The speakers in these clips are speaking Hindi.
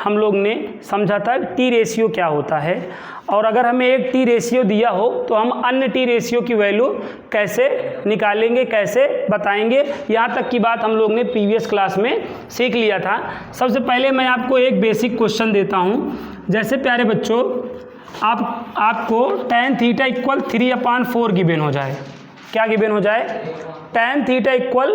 हम लोग ने समझा था टी रेशियो क्या होता है, और अगर हमें एक टी रेशियो दिया हो तो हम अन्य टी रेशियो की वैल्यू कैसे निकालेंगे, कैसे बताएंगे, यहाँ तक की बात हम लोग ने प्रीवियस क्लास में सीख लिया था। सबसे पहले मैं आपको एक बेसिक क्वेश्चन देता हूँ। जैसे प्यारे बच्चों, आपको tan थीटा इक्वल 3/4 गिवन हो जाए। क्या गिवन हो जाए? tan theta equal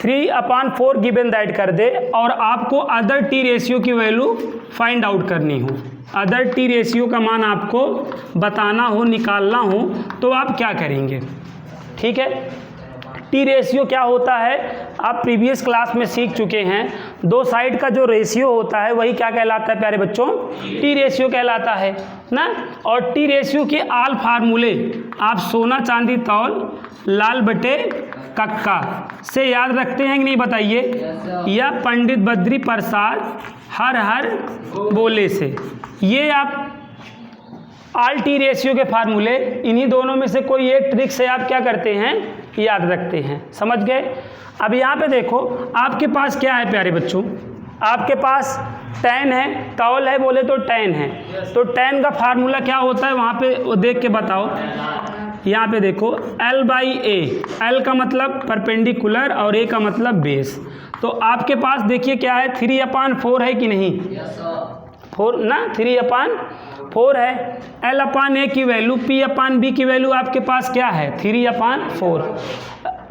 3/4 given that कर दे, और आपको अदर टी रेशियो की वैल्यू फाइंड आउट करनी हो, अदर टी रेशियो का मान आपको बताना हो, निकालना हो, तो आप क्या करेंगे? ठीक है, टी रेशियो क्या होता है आप प्रीवियस क्लास में सीख चुके हैं। दो साइड का जो रेशियो होता है वही क्या कहलाता है प्यारे बच्चों? टी रेशियो कहलाता है ना। और टी रेशियो के आल फार्मूले आप सोना चांदी तौल लाल बटे कक्का से याद रखते हैं कि नहीं बताइए? या पंडित बद्री प्रसाद हर हर बोले से, ये आप आल टी रेशियो के फार्मूले, इन्हीं दोनों में से कोई एक ट्रिक से आप क्या करते हैं? याद रखते हैं। समझ गए? अब यहाँ पे देखो, आपके पास क्या है प्यारे बच्चों? आपके पास tan है, तौल है बोले तो tan है, तो tan का फार्मूला क्या होता है वहाँ पे वो देख के बताओ। यहाँ पे देखो L/A, L का मतलब परपेंडिकुलर और A का मतलब बेस। तो आपके पास देखिए क्या है, 3/4 है कि नहीं? 4 ना, 3/4 है। L/A की वैल्यू, P/B की वैल्यू आपके पास क्या है? 3/4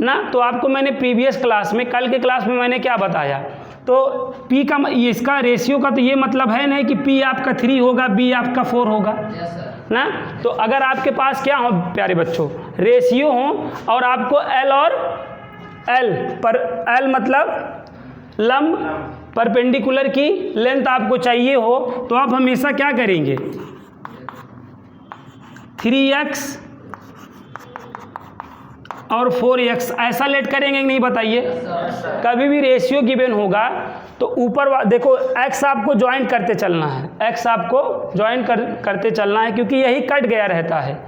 ना। तो आपको मैंने प्रीवियस क्लास में, कल के क्लास में मैंने क्या बताया? तो P का, इसका रेशियो का तो ये मतलब है नहीं कि P आपका 3 होगा, B आपका 4 होगा ना। तो अगर आपके पास क्या हो प्यारे बच्चों, रेशियो हो, और आपको L और L पर, L मतलब लंब, परपेंडिकुलर की लेंथ आपको चाहिए हो, तो आप हमेशा क्या करेंगे? 3x और 4x ऐसा लेट करेंगे कि नहीं बताइए? कभी भी रेशियो गिवन होगा तो ऊपर देखो x आपको ज्वाइन करते चलना है, x आपको ज्वाइन करते चलना है, क्योंकि यही कट गया रहता है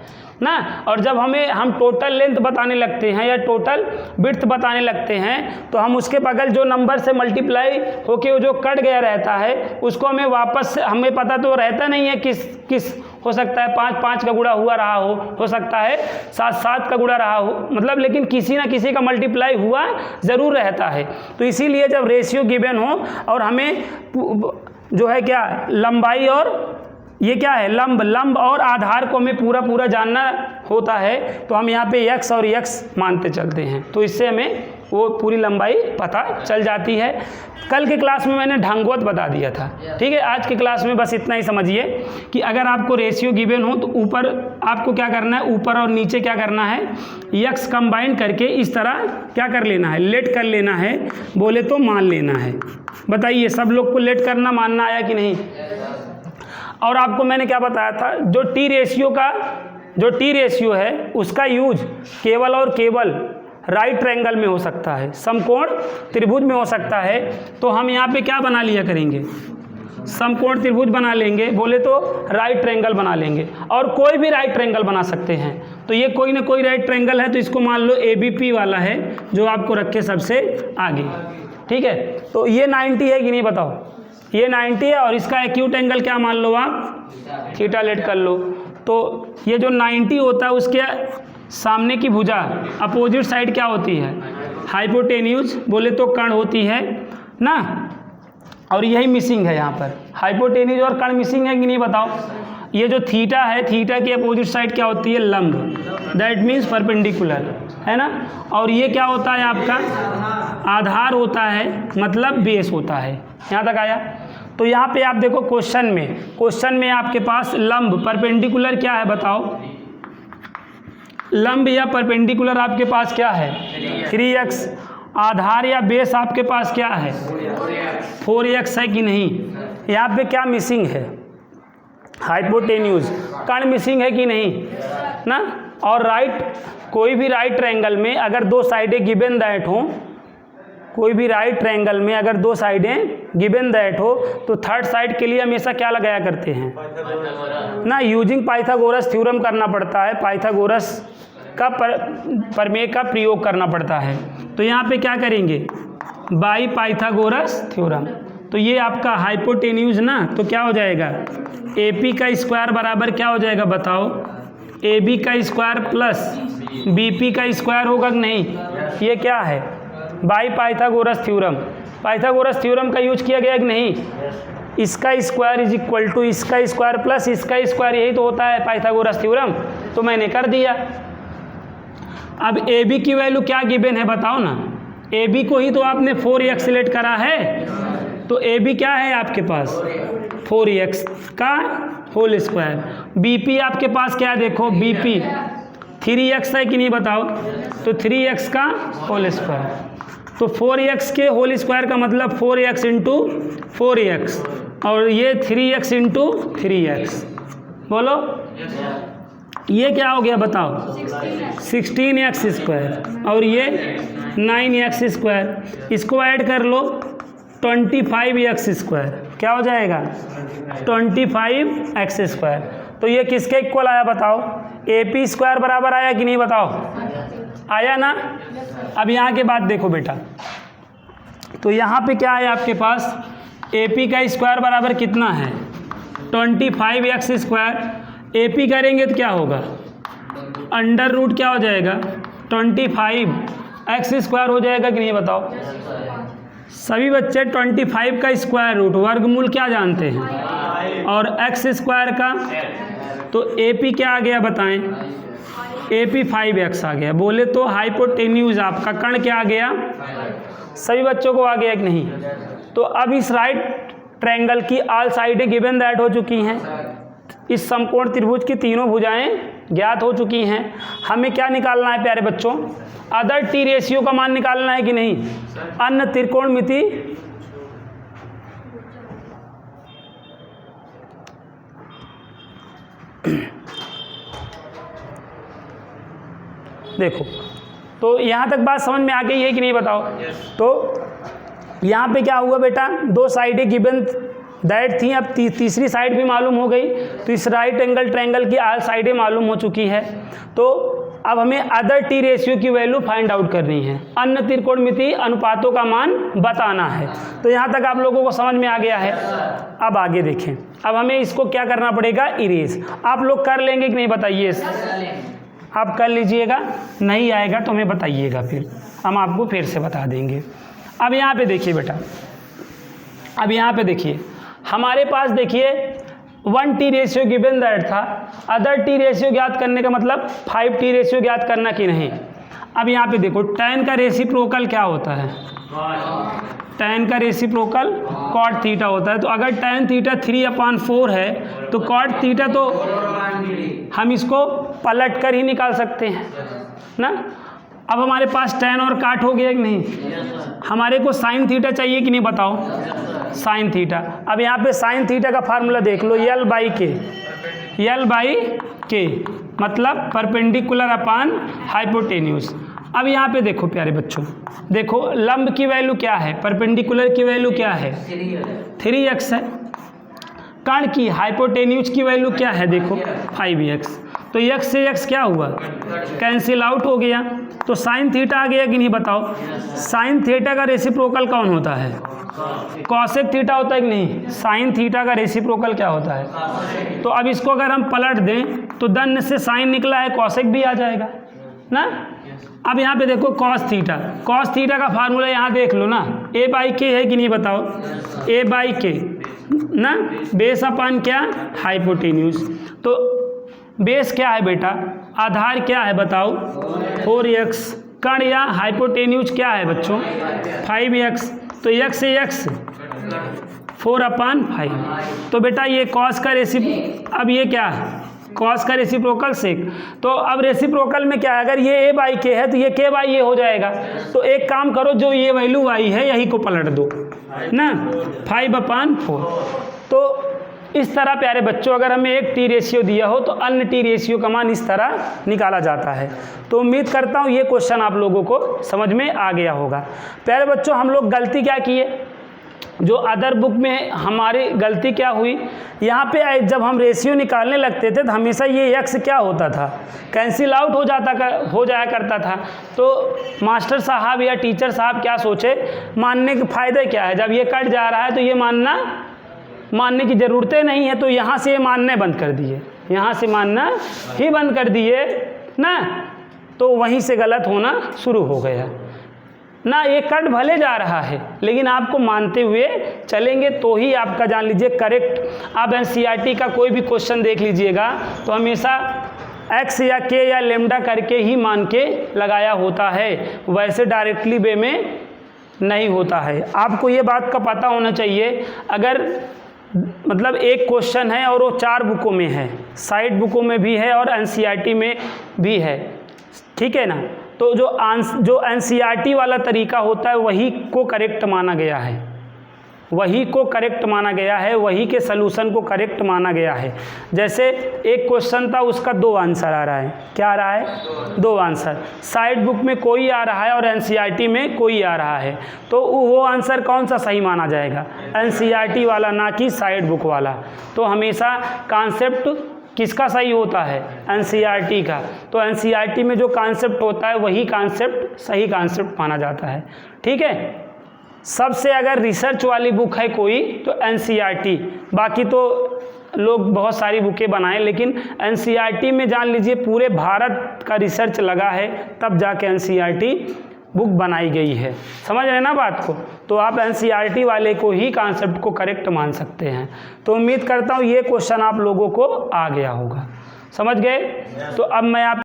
ना। और जब हम टोटल लेंथ बताने लगते हैं या टोटल विड्थ बताने लगते हैं, तो हम उसके बगल जो नंबर से मल्टीप्लाई होके वो जो कट गया रहता है उसको हमें वापस, हमें पता तो रहता नहीं है किस हो सकता है 5 का गुणा हुआ रहा हो सकता है 7 का गुणा रहा हो, मतलब लेकिन किसी ना किसी का मल्टीप्लाई हुआ ज़रूर रहता है। तो इसीलिए जब रेशियो गिवन हो और हमें जो है क्या लंबाई और ये क्या है लंब और आधार को हमें पूरा जानना होता है, तो हम यहाँ पे x और x मानते चलते हैं, तो इससे हमें वो पूरी लंबाई पता चल जाती है। कल के क्लास में मैंने ढंगवत बता दिया था, ठीक है। आज की क्लास में बस इतना ही समझिए कि अगर आपको रेशियो गिवन हो तो ऊपर आपको क्या करना है, ऊपर और नीचे क्या करना है, x कंबाइन करके इस तरह क्या कर लेना है, लेट कर लेना है, बोले तो मान लेना है। बताइए सब लोग को लेट करना मानना आया कि नहीं? और आपको मैंने क्या बताया था, जो टी रेशियो है उसका यूज केवल और केवल राइट ट्रायंगल में हो सकता है, समकोण त्रिभुज में हो सकता है। तो हम यहाँ पे क्या बना लिया करेंगे, समकोण त्रिभुज बना लेंगे, बोले तो राइट ट्रायंगल बना लेंगे, और कोई भी राइट ट्रायंगल बना सकते हैं। तो ये कोई ना कोई राइट ट्रायंगल है, तो इसको मान लो ABP वाला है जो आपको रखे सबसे आगे, ठीक है। तो ये 90 है कि नहीं बताओ? ये 90 है, और इसका एक्यूट एंगल क्या मान लो आप? थीटा लेट कर लो। तो ये जो 90 होता है उसके सामने की भुजा अपोजिट साइड क्या होती है? हाइपोटेन्यूज, बोले तो कर्ण होती है ना। और यही मिसिंग है यहाँ पर, हाइपोटेन्यूज और कर्ण मिसिंग है कि नहीं बताओ? ये जो थीटा है, थीटा की अपोजिट साइड क्या होती है? लंब, दैट मीन्स परपेंडिकुलर, है ना। और ये क्या होता है आपका? आधार होता है, मतलब बेस होता है। यहाँ तक आया? तो यहाँ पे आप देखो क्वेश्चन में आपके पास लंब परपेंडिकुलर क्या है बताओ? लंब या परपेंडिकुलर आपके पास क्या है? 3x। आधार या बेस आपके पास क्या है? 4x है कि नहीं? यहाँ पे क्या मिसिंग है? हाइपोटेन्यूज, कर्ण मिसिंग है कि नहीं ना। और कोई भी राइट ट्रायंगल में अगर दो साइडें गिवन दैट हो, कोई भी राइट ट्रायंगल में अगर दो साइडें गिवन दैट हो, तो थर्ड साइड के लिए हमेशा क्या लगाया करते हैं ना, यूजिंग पाइथागोरस थ्योरम करना पड़ता है, पाइथागोरस का प्रमेय का प्रयोग करना पड़ता है। तो यहाँ पे क्या करेंगे? By Pythagoras theorem. तो ये आपका हाइपोटेन्यूज ना, तो क्या हो जाएगा ए पी का स्क्वायर बराबर क्या हो जाएगा बताओ, ए बी का स्क्वायर प्लस बी पी का स्क्वायर होगा कि नहीं। ये क्या है by Pythagoras theorem, Pythagoras theorem का यूज किया गया कि नहीं। इसका स्क्वायर इज इक्वल टू इसका स्क्वायर प्लस इसका स्क्वायर, यही तो होता है पाइथागोरस थ्योरम, तो मैंने कर दिया। अब ए बी की वैल्यू क्या गिवन है बताओ ना, ए बी को ही तो आपने 4x सिलेक्ट करा है, तो ए बी क्या है आपके पास 4x का होल स्क्वायर, बी पी आपके पास क्या है देखो, बी पी 3x है कि नहीं बताओ, तो 3x का होल स्क्वायर, तो 4x के होल स्क्वायर का मतलब 4x इंटू 4x, और ये 3x इंटू 3x, बोलो ये क्या हो गया बताओ 16x स्क्वायर, और ये 9x स्क्वायर, इसको ऐड कर लो 25x स्क्वायर, क्या हो जाएगा 25x स्क्वायर। तो ये किसके इक्वल आया बताओ, ए पी स्क्वायर बराबर आया कि नहीं बताओ, आया ना। अब यहाँ के बाद देखो बेटा, तो यहाँ पे क्या है आपके पास, ए पी का स्क्वायर बराबर कितना है 25x स्क्वायर, ए पी करेंगे तो क्या होगा अंडर रूट क्या हो जाएगा 25x स्क्वायर हो जाएगा कि नहीं बताओ। सभी बच्चे 25 का स्क्वायर रूट वर्गमूल क्या जानते हैं, और x स्क्वायर का, तो ए पी क्या आ गया बताएं, ए पी 5x आ गया। बोले तो हाइपोटेन्यूज आपका कण क्या आ गया, सभी बच्चों को आ गया कि नहीं। तो अब इस राइट ट्रायंगल की ऑल साइडें गिवन दैट हो चुकी हैं, इस समकोण त्रिभुज की तीनों भुजाएं ज्ञात हो चुकी हैं। हमें क्या निकालना है प्यारे बच्चों, अदर टी रेशियो का मान निकालना है कि नहीं, अन्य त्रिकोणमिति देखो, तो यहाँ तक बात समझ में आ गई है कि नहीं बताओ। तो यहाँ पे क्या हुआ बेटा, दो साइडें गिवन दैट थी, अब तीसरी साइड भी मालूम हो गई, तो इस राइट एंगल ट्रायंगल की ऑल साइडें मालूम हो चुकी है। तो अब हमें अदर टी रेशियो की वैल्यू फाइंड आउट करनी है, अन्य त्रिकोणमिति अनुपातों का मान बताना है। तो यहाँ तक आप लोगों को समझ में आ गया है। अब आगे देखें, अब हमें इसको क्या करना पड़ेगा, इरेज। आप लोग कर लेंगे कि नहीं बताइए, आप कर लीजिएगा, नहीं आएगा तो हमें बताइएगा, फिर हम आपको फिर से बता देंगे। अब यहाँ पे देखिए बेटा, अब यहाँ पे देखिए हमारे पास देखिए 1 टी रेशियो गिवन दैट था, अदर टी रेशियो ज्ञात करने का मतलब 5 टी रेशियो ज्ञात करना कि नहीं। अब यहाँ पे देखो tan का रेसिप्रोकल क्या होता है, tan का रेसिप्रोकल cot थीटा होता है। तो अगर tan थीटा 3/4 है तो cot थीटा तो हम इसको पलट कर ही निकाल सकते हैं ना। अब हमारे पास tan और cot हो गया कि नहीं, हमारे को sin थीटा चाहिए कि नहीं बताओ, sin थीटा। अब यहाँ पे sin थीटा का फार्मूला देख लो, L बाई के मतलब परपेंडिकुलर अपान हाइपोटेन्यूज। अब यहाँ पे देखो प्यारे बच्चों, देखो लंब की वैल्यू क्या है, परपेंडिकुलर की वैल्यू क्या है 3x है, कण की हाइपोटेन्यूज की वैल्यू क्या है देखो 5x। तो x से x क्या हुआ, कैंसिल आउट हो गया, तो साइन थीटा आ गया कि नहीं बताओ। साइन थीटा का रेसिप्रोकल कौन होता है, कॉसेक थीटा होता है कि नहीं। साइन थीटा का रेसिप्रोकल क्या होता है। तो अब इसको अगर हम पलट दें तो दन से साइन निकला है, कॉसेक भी आ जाएगा ना। अब यहाँ पे देखो कॉस थीटा का फार्मूला यहाँ देख लो ना, a बाई के है कि नहीं बताओ, a बाई के ना, बेस अपान क्या हाइपोटेन्यूज। तो बेस क्या है बेटा, आधार क्या है बताओ 4x, कण या हाइपोटेन्यूज क्या है बच्चों 5x। तो x से x 4/5। तो बेटा ये कॉस का अब ये क्या है कॉस का रेसिप्रोकल सेक। तो अब रेसिप्रोकल में क्या है, अगर ये a बाई के है तो ये k बाई a हो जाएगा। तो एक काम करो, जो ये वैल्यू आई है यही को पलट दो ना, 5/4। तो इस तरह प्यारे बच्चों अगर हमें एक टी रेशियो दिया हो तो अन्य टी रेशियो का मान इस तरह निकाला जाता है। तो उम्मीद करता हूँ ये क्वेश्चन आप लोगों को समझ में आ गया होगा। प्यारे बच्चों हम लोग गलती क्या किए, जो अदर बुक में हमारी गलती क्या हुई, यहाँ पे जब हम रेशियो निकालने लगते थे तो हमेशा ये x क्या होता था, कैंसिल आउट हो जाया करता था। तो मास्टर साहब या टीचर साहब क्या सोचे, मानने के फ़ायदे क्या है, जब ये कट जा रहा है तो ये मानने की ज़रूरतें नहीं है, तो यहाँ से ये मानने बंद कर दिए, यहाँ से मानना ही बंद कर दिए ना। तो वहीं से गलत होना शुरू हो गया ना। ये कट भले जा रहा है लेकिन आपको मानते हुए चलेंगे तो ही आपका, जान लीजिए, करेक्ट। आप एनसीईआरटी का कोई भी क्वेश्चन देख लीजिएगा तो हमेशा x या k या लेमडा करके ही मान के लगाया होता है, वैसे डायरेक्टली वे में नहीं होता है। आपको ये बात का पता होना चाहिए, अगर मतलब एक क्वेश्चन है और वो 4 बुकों में है, साइड बुकों में भी है और एनसीईआरटी में भी है, ठीक है ना, तो जो एनसीईआरटी वाला तरीका होता है वही को करेक्ट माना गया है, वही को करेक्ट माना गया है, वही के सलूशन को करेक्ट माना गया है। जैसे एक क्वेश्चन था, उसका 2 आंसर आ रहा है, क्या आ रहा है, 2 आंसर, साइड बुक में कोई आ रहा है और एनसीईआरटी में कोई आ रहा है, तो वो आंसर कौन सा सही माना जाएगा, एनसीईआरटी वाला, ना कि साइड बुक वाला। तो हमेशा कॉन्सेप्ट किसका सही होता है, एनसीईआरटी का। तो एनसीईआरटी में जो कॉन्सेप्ट होता है वही कॉन्सेप्ट सही कॉन्सेप्ट माना जाता है, ठीक है। सबसे अगर रिसर्च वाली बुक है कोई तो एनसीईआरटी, बाकी तो लोग बहुत सारी बुकें बनाएं, लेकिन एनसीईआरटी में जान लीजिए पूरे भारत का रिसर्च लगा है, तब जाके एनसीईआरटी बुक बनाई गई है। समझ रहे ना बात को, तो आप एनसीईआरटी वाले को ही कॉन्सेप्ट को करेक्ट मान सकते हैं। तो उम्मीद करता हूँ ये क्वेश्चन आप लोगों को आ गया होगा, समझ गए। तो अब मैं आप